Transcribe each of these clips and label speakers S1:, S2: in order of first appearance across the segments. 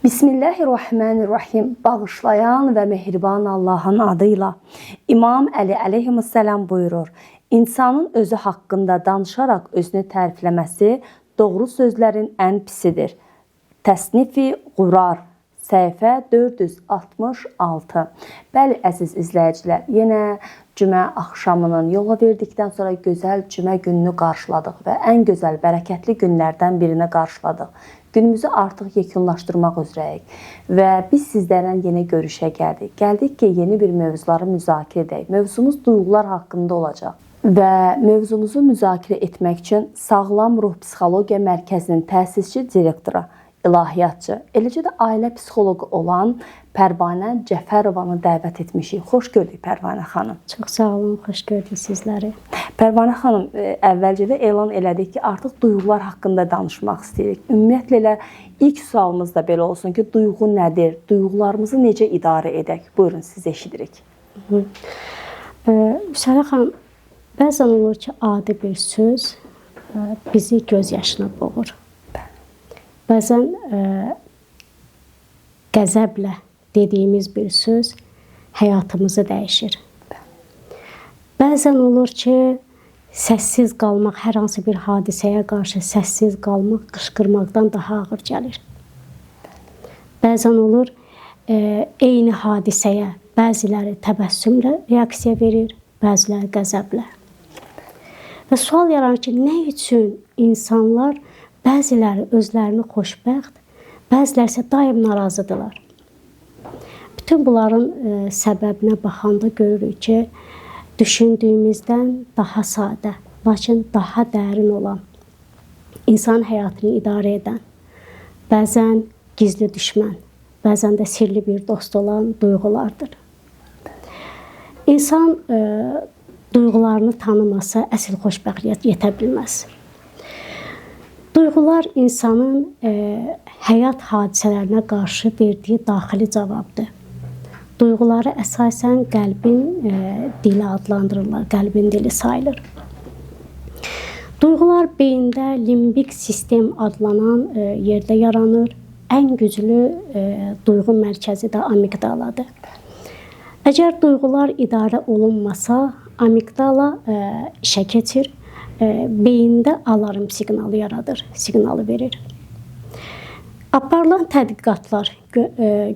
S1: Bismillahirrahmanirrahim. Bağışlayan və mehriban Allahın adıyla. İmam Əli əleyhissalam buyurur: İnsanın özü haqqında danışaraq özünü tərifləməsi doğru sözlərin ən pisidir. Təsnifi Qurar, səhifə 466. Bəli, əziz izləyicilər, yenə cümə axşamının yola verdikdən sonra gözəl cümə gününü qarşıladıq və ən gözəl, bərəkətli günlərdən birini qarşıladıq. Günümüzü artıq yekunlaşdırmaq üzrəyik və biz sizlərlə yenə görüşə gəldik. Gəldik ki, yeni bir mövzuları müzakirə edək. Mövzumuz duyğular haqqında olacaq. Və mövzumuzu müzakirə etmək üçün Sağlam Ruh Psixologiya Mərkəzinin təsisçi direktoru, ilahiyyatçı, eləcə də ailə psixoloqu olan Pərvanə Cəfərovanı dəvət etmişik. Xoş gördük Pərvanə xanım.
S2: Çox sağ olun, xoş gördük sizləri.
S1: Pərvanə xanım, əvvəlcə də elan elədik ki, artıq duyğular haqqında danışmaq istəyirik. Ümumiyyətlə elə ilk sualımız da belə olsun ki, duyğu nədir? Duyğularımızı necə idarə edək? Buyurun, siz eşidirik.
S2: Müsəllə xanım, bəzən olur ki, adi bir söz bizi göz yaşına boğur. Bəzən qəzəblə dediyimiz bir söz həyatımızı dəyişir. Bəzən olur ki, səssiz qalmaq, hər hansı bir hadisəyə qarşı səssiz qalmaq qışqırmaqdan daha ağır gəlir. Bəzən olur, eyni hadisəyə bəziləri təbəssümlə reaksiya verir, bəziləri qəzəblə. Və sual yaranır ki, nə üçün insanlar bəziləri özlərini xoşbəxt, bəziləri isə daim narazıdırlar. Bütün bunların səbəbinə baxanda görürük ki, düşündüyümüzdən daha sadə, lakin daha dərin olan, insan həyatını idarə edən, bəzən gizli düşmən, bəzən də sirli bir dost olan duyğulardır. İnsan duyğularını tanımasa əsl xoşbəxtliyə yetə bilməz. Duyğular insanın həyat hadisələrinə qarşı verdiyi daxili cavabdır. Duyğuları əsasən qəlbin dili adlandırırlar, qəlbin dili sayılır. Duyğular beyində limbik sistem adlanan yerdə yaranır. Ən güclü duyğu mərkəzi də amigdaladır. Əgər duyğular idarə olunmasa, amigdala işə keçir, beyində alarm siqnalı yaradır, siqnalı verir. Aparılan tədqiqatlar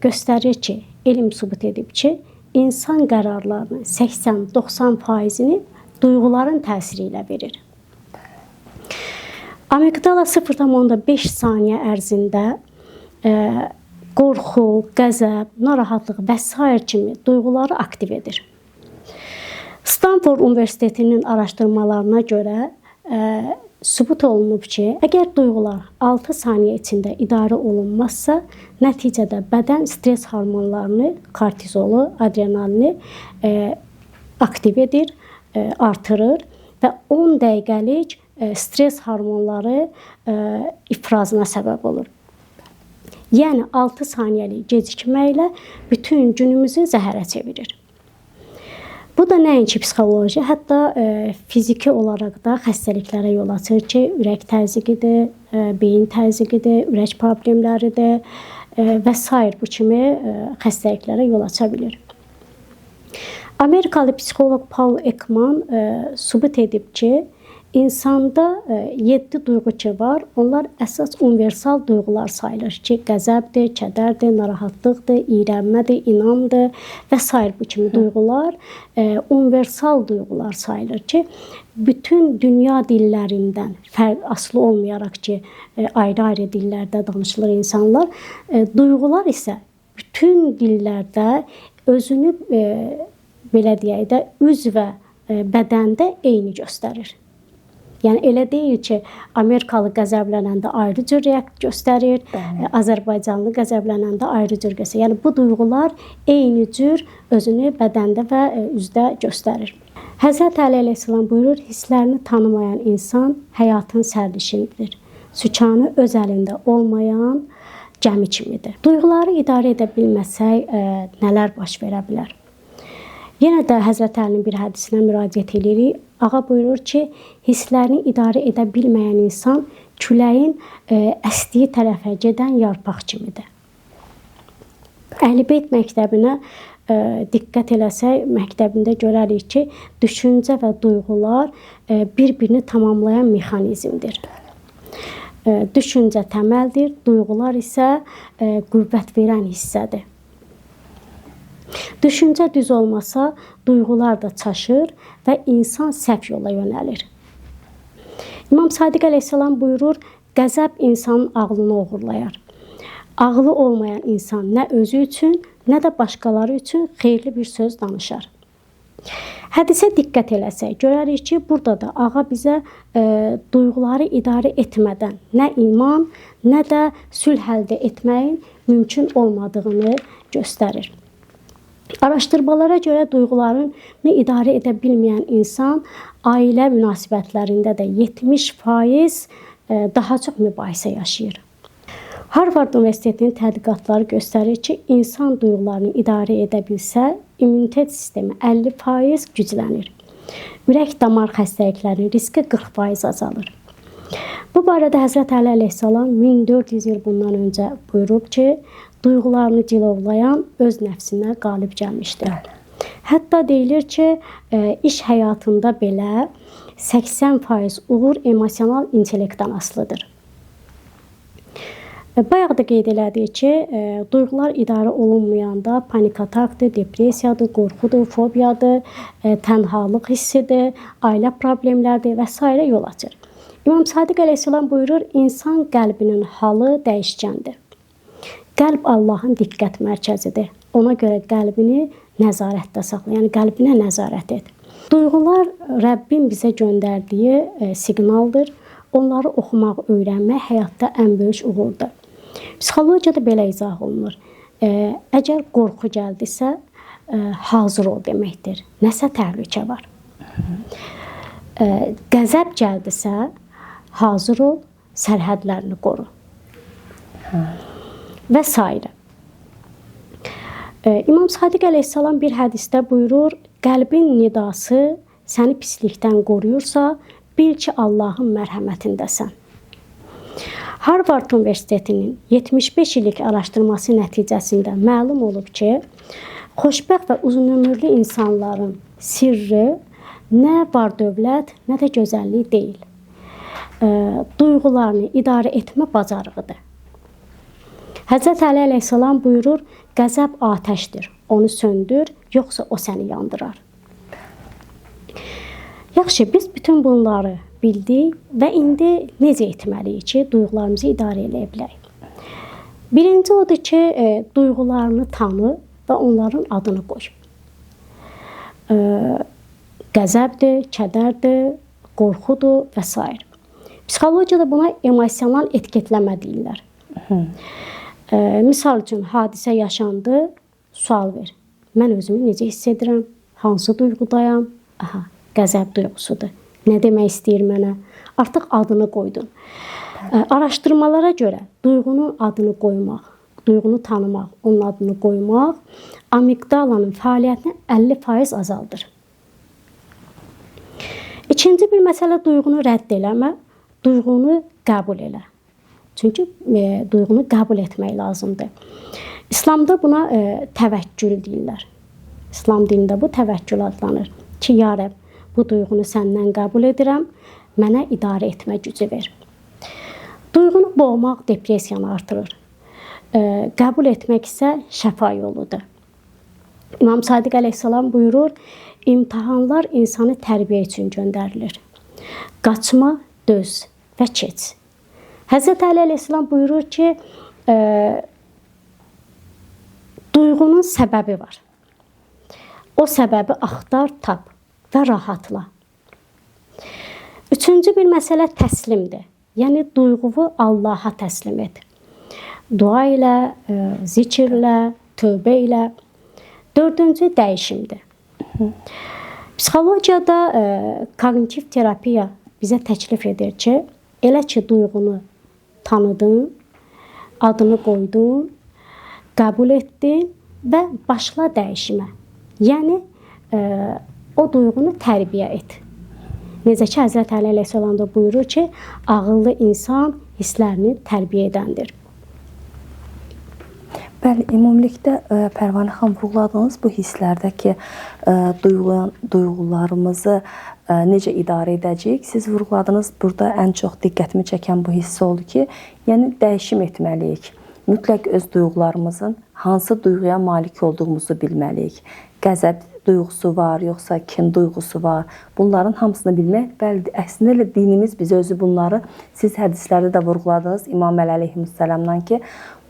S2: göstərir ki, elm sübut edib ki, insan qərarlarının 80-90%-ni duyğuların təsiri ilə verir. Amigdala 0,5 saniyə ərzində qorxu, qəzəb, narahatlıq və s. kimi duyğuları aktiv edir. Stanford Universitetinin araşdırmalarına görə sübut olunub ki, əgər duyğular 6 saniyə içində idarə olunmazsa, nəticədə bədən stres hormonlarını, kortizolu, adrenalini aktiv edir, artırır və 10 dəqiqəlik stres hormonları ifrazına səbəb olur. Yəni 6 saniyəlik gecikməklə bütün günümüzü zəhərə çevirir. Bu da nəinki psixoloji, hətta fiziki olaraq da xəstəliklərə yol açır ki, ürək təzyiqidir, beyin təzyiqidir, ürək problemləridir və s. bu kimi xəstəliklərə yol aça bilir. Amerikalı psixoloq Paul Ekman sübut edib ki, insanda 7 duyğu ki var, onlar əsas universal duyğular sayılır ki, qəzəbdir, kədərdir, narahatlıqdır, iyrənmədir, inamdır və s. bu kimi duyğular universal duyğular sayılır ki, bütün dünya dillərindən asılı olmayaraq ki, ayrı-ayrı dillərdə danışılır insanlar, duyğular isə bütün dillərdə özünü, belə deyək də, üzvə bədəndə eyni göstərir. Yəni elə deyil ki, Amerikalı qəzəblənəndə ayrı cür reaksiya göstərir, Azərbaycanlı qəzəblənəndə ayrı cür göstərir. Yəni bu duyğular eyni cür özünü bədəndə və üzdə göstərir. Həzrət Əli əleyhissalam buyurur, hisslərini tanımayan insan həyatın sərnişinidir. Sükanı öz əlində olmayan gəmi kimidir. Duyğuları idarə edə bilməsək nələr baş verə bilər? Yenə də Həzrət Əlinin bir hədisinə müraciət edirik. Ağa buyurur ki, hisslərini idarə edə bilməyən insan küləyin əsdiyi tərəfə gedən yarpaq kimidir. Əhl-Beyt məktəbinə diqqət eləsək, məktəbində görərik ki, düşüncə və duyğular bir-birini tamamlayan mexanizmdir. Düşüncə təməldir, duyğular isə qüvvət verən hissədir. Düşüncə düz olmasa, duyğular da çaşır və insan səhv yola yönəlir. İmam Sadiq əleyhissalam buyurur, qəzəb insanın ağlını oğurlayar. Ağlı olmayan insan nə özü üçün, nə də başqaları üçün xeyirli bir söz danışar. Hədisə diqqət eləsək, görərik ki, burada da ağa bizə duyğuları idarə etmədən nə iman, nə də sülh əldə etməyin mümkün olmadığını göstərir. Araşdırmalara görə duyğularını idarə edə bilməyən insan ailə münasibətlərində də 70% daha çox mübahisə yaşayır. Harvard Universitetinin tədqiqatları göstərir ki, insan duyğularını idarə edə bilsə, immunitet sistemi 50% güclənir. Ürək-damar xəstəliklərinin riski 40% azalır. Bu barədə Həzrət Əli əleyhissalam 1400 il bundan öncə buyurub ki, duyğularını cilovlayan öz nəfsinə qalib gəlmişdir. Hətta deyilir ki, iş həyatında belə 80% uğur emosional intellektdən asılıdır. Bayaq da qeyd elədik ki, duyğular idarə olunmayanda panik atakdır, depressiyadır, qorxudur, fobiyadır, tənhalıq hissidir, ailə problemlərdir və s. yol açır. İmam Sadiq əleyhissalam buyurur, insan qəlbinin halı dəyişkəndir. Qəlb Allahın diqqət mərkəzidir. Ona görə qəlbini nəzarətdə saxla, yəni qəlbinə nəzarət et. Duyğular Rəbbin bizə göndərdiyi siqnaldır. Onları oxumaq, öyrənmək həyatda ən böyük uğurdur. Psixologiyada belə izah olunur. Əgər qorxu gəldisə, hazır ol deməkdir. Nəsə təhlükə var. Qəzəb gəldisə, hazır ol, sərhədlərini qoru. Və s. İmam Sadiq əleyhissalam bir hədisdə buyurur, qəlbin nidası səni pislikdən qoruyursa, bil ki, Allahın mərhəmətindəsən. Harvard Universitetinin 75 illik araşdırması nəticəsində məlum olub ki, xoşbəxt və uzunömürlü insanların sirri nə var dövlət, nə də gözəllik deyil. Duyğularını idarə etmə bacarığıdır. Həzrət Əli əleyhissalam buyurur, qəzəb atəşdir, onu söndür, yoxsa o səni yandırar. Yaxşı, biz bütün bunları bildik və indi necə etməliyik ki, duyğularımızı idarə edə bilək? Birinci odur ki, duyğularını tanı və onların adını qoy. Qəzəbdir, kədərdir, qorxudur və s. Psixologiyada buna emosional etiketləmə deyirlər. Misal üçün, hadisə yaşandı, sual ver. Mən özümü necə hiss edirəm? Hansı duyğudayam? Qəzəb duyğusudur. Nə demək istəyir mənə? Artıq adını qoydun. Araşdırmalara görə duyğunun adını qoymaq, duyğunu tanımaq, onun adını qoymaq amigdalanın fəaliyyətini 50% azaldır. İkinci bir məsələ duyğunu rədd eləmə, duyğunu qəbul elə. Çünki duyğunu qəbul etmək lazımdır. İslamda buna təvəkkül deyirlər. İslam dinində bu təvəkkül adlanır. Ki, ya Rəbb, bu duyğunu səndən qəbul edirəm, mənə idarə etmə gücü ver. Duyğunu boğmaq depressiyanı artırır. Qəbul etmək isə şəfa yoludur. İmam Sadiq əleyhissalam buyurur, imtahanlar insanı tərbiyə üçün göndərilir. Qaçma, döz və keç. Həzrət Əli əleyhissalam buyurur ki, duyğunun səbəbi var. O səbəbi axtar, tap və rahatla. Üçüncü bir məsələ təslimdir. Yəni, duyğunu Allaha təslim et. Dua ilə, zikirlə, tövbə ilə. Dördüncü dəyişimdir. Psixologiyada kognitiv terapiya bizə təklif edir ki, elə ki, duyğunu tanıdın, adını qoydun, qəbul etdin və başla dəyişimə. Yəni, o duyğunu tərbiyə et. Necə ki, Həzrət Əli əleyhissalam da buyurur ki, ağıllı insan hisslərini tərbiyə edəndir.
S1: Bəli, ümumilikdə Pərvanə xanım vurğuladığınız bu hisslərdə ki, duyğularımızı necə idarə edəcəyik? Siz vurğuladınız, burada ən çox diqqətimi çəkən bu hiss oldu ki, yəni dəyişim etməliyik. Mütləq öz duyğularımızın hansı duyğuya malik olduğumuzu bilməliyik. Qəzəb duyğusu var, yoxsa kin duyğusu var. Bunların hamısını bilmək, bəli, əslində elə dinimiz bizə özü bunları, siz hədislərdə də vurğuladınız İmam Əli əleyhissalamdan ki,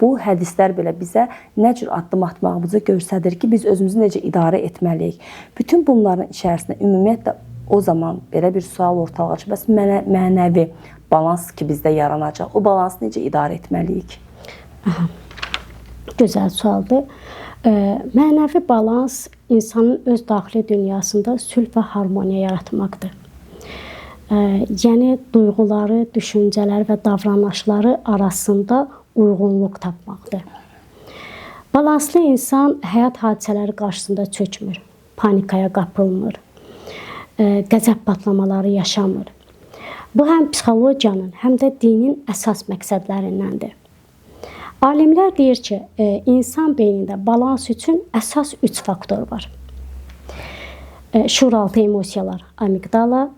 S1: bu hədislər belə bizə nə cür addım atmağımızı göstərir ki, biz özümüzü necə idarə etməliyik. Bütün bunların içərisində ümumiyyətlə o zaman belə bir sual ortalığa çıxır. Bəs mənəvi balans ki bizdə yaranacaq, o balansı necə idarə etməliyik?
S2: Aha. Gözəl sualdır. Mənəvi balans insanın öz daxili dünyasında sülh və harmoniya yaratmaqdır. Yəni duyğuları, düşüncələri və davranışları arasında uyğunluq tapmaqdır. Balanslı insan həyat hadisələri qarşısında çökmür, panikaya qapılmır, qəzəb patlamaları yaşamır. Bu həm psixologiyanın, həm də dinin əsas məqsədlərindəndir. Alimlər deyir ki, insan beynində balans üçün əsas 3 faktor var. Şuuraltı emosiyalar, amigdala,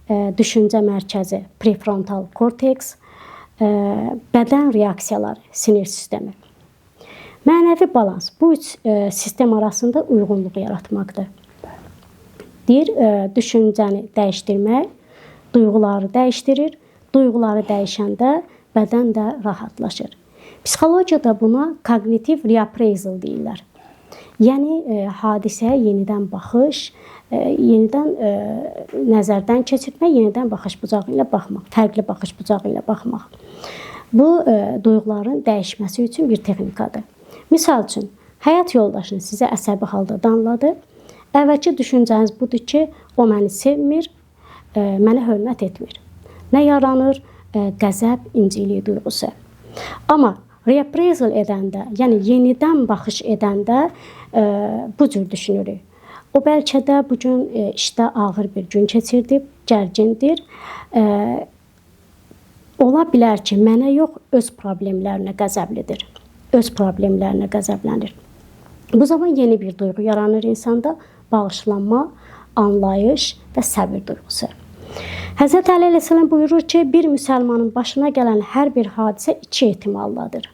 S2: düşüncə mərkəzi, prefrontal korteks, bədən reaksiyaları, sinir sistemi. Mənəvi balans bu 3 sistem arasında uyğunluq yaratmaqdır. Deyir, düşüncəni dəyişdirmək, duyğuları dəyişdirir, duyğuları dəyişəndə bədən də rahatlaşır. Psixologiyada buna kognitiv reappraisal deyirlər. Yəni, hadisəyə yenidən baxış, yenidən nəzərdən keçirmək, yenidən baxış bucağı ilə baxmaq, fərqli baxış bucağı ilə baxmaq. Bu, duyğuların dəyişməsi üçün bir texnikadır. Misal üçün, həyat yoldaşınız sizə əsəbi halda danladı. Əvvəlki düşüncəniz budur ki, o məni sevmir, mənə hörmət etmir. Nə yaranır? Qəzəb, incilik duyğusu. Amma reappraisal edəndə, yəni yenidən baxış edəndə bu cür düşünürük. O bəlkə də bu gün işdə ağır bir gün keçirdi, gərgindir. Ola bilər ki, mənə yox, öz problemlərinə qəzəblidir. Öz problemlərinə qəzəblənir. Bu zaman yeni bir duyğu yaranır insanda, bağışlanma, anlayış və səbir duyğusu. Həzrət Əli əleyhissalam buyurur ki, bir müsəlmanın başına gələn hər bir hadisə 2 ehtimalladır.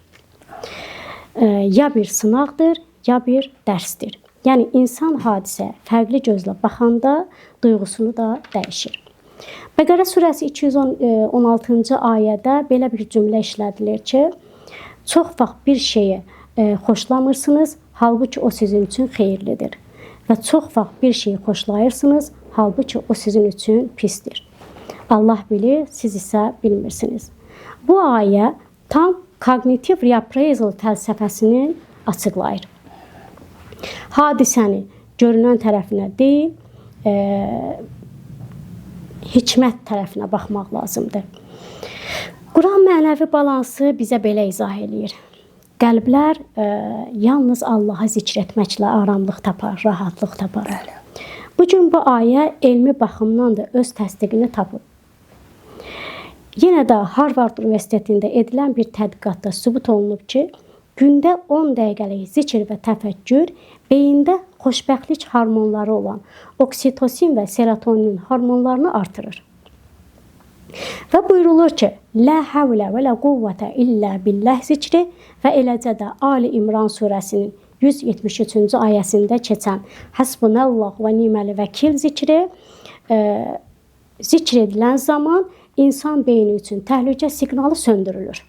S2: Ya bir sınaqdır, ya bir dərsdir. Yəni, insan hadisəyə fərqli gözlə baxanda duyğusunu da dəyişir. Bəqərə surəsi 216-cı ayədə belə bir cümlə işlədilir ki, çox vaxt bir şeyi xoşlamırsınız, halbuki o sizin üçün xeyirlidir. Və çox vaxt bir şeyi xoşlayırsınız, halbuki o sizin üçün pisdir. Allah bilir, siz isə bilmirsiniz. Bu ayə tam kognitiv reappraisal fəlsəfəsini açıqlayır. Hadisəni görünən tərəfinə deyil, hikmət tərəfinə baxmaq lazımdır. Quran mənəvi balansı bizə belə izah eləyir. Qəlblər yalnız Allahı zikr etməklə aramlıq tapar, rahatlıq tapar. Bugün bu ayə elmi baxımdan da öz təsdiqini tapıb. Yenə də Harvard Universitetində edilən bir tədqiqatda sübut olunub ki, gündə 10 dəqiqəlik zikr və təfəkkür beyində xoşbəxtlik hormonları olan oksitosin və serotonin hormonlarını artırır. Və buyurulur ki, La havlə və la quvvətə illə billəh zikri və eləcə də Ali İmran surəsinin 173-cü ayəsində keçən Həsbunəllah və niməli vəkil zikri zikr edilən zaman insan beyni üçün təhlükə siqnalı söndürülür.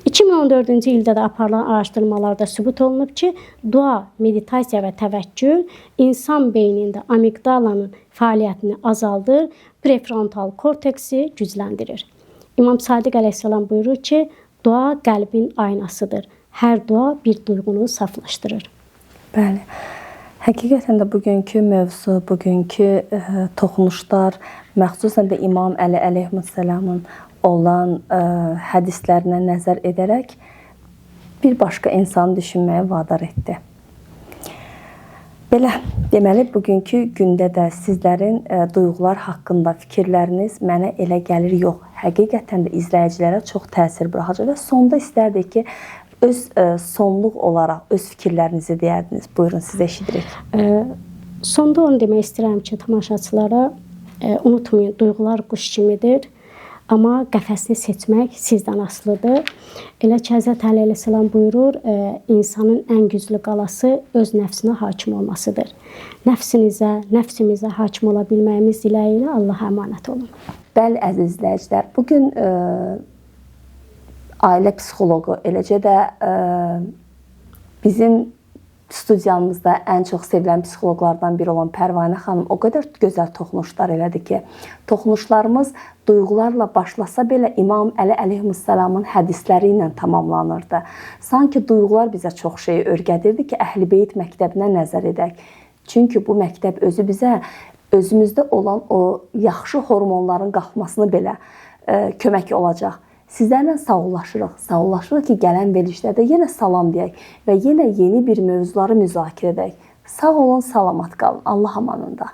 S2: 2014-cü ildə də aparılan araşdırmalarda sübut olunub ki, dua, meditasiya və təvəkkül insan beynində amigdalanın fəaliyyətini azaldır, prefrontal korteksi gücləndirir. İmam Sadiq əleyhissalam buyurur ki, dua qəlbin aynasıdır. Hər dua bir duyğunu saflaşdırır.
S1: Bəli. Həqiqətən də bugünkü mövzu, bugünkü toxunuşlar, məxsusən də İmam Əli əleyhissalamın olan hədislərinə nəzər edərək bir başqa insanı düşünməyə vadar etdi. Belə, deməli, bugünkü gündə də sizlərin duyğular haqqında fikirləriniz mənə elə gəlir, yox, həqiqətən də izləyicilərə çox təsir buraxacaq və sonda istərdik ki, öz sonluq olaraq öz fikirlərinizi deyərdiniz. Buyurun, sizə eşidirik.
S2: Sonda onu demək istəyirəm ki, tamaşaçılara unutmayın, duyğular quş kimidir. Amma qəfəsini seçmək sizdən asılıdır. Elə ki, Həzrət Əli əleyhissalam buyurur, insanın ən güclü qalası öz nəfsinə hakim olmasıdır. Nəfsimizə hakim ola bilməyimiz diləyilə Allaha əmanət olun.
S1: Bəli, əziz izləyicilər, bugün ailə psixoloqu, eləcə də bizim studiyamızda ən çox sevilən psixoloqlardan biri olan Pərvanə xanım o qədər gözəl toxunuşlar elədi ki, toxunuşlarımız duyğularla başlasa belə İmam Əli əleyhissalamın hədisləri ilə tamamlanırdı. Sanki duyğular bizə çox şey öyrədirdi ki, Əhl-i-Beyt məktəbinə nəzər edək. Çünki bu məktəb özü bizə özümüzdə olan o yaxşı hormonların qalxmasını belə kömək olacaq. Sizlərlə sağollaşırıq. Sağollaşırıq ki, gələn verilişlərdə yenə salam deyək və yenə yeni bir mövzuları müzakirə edək. Sağ olun, salamat qalın. Allah amanında.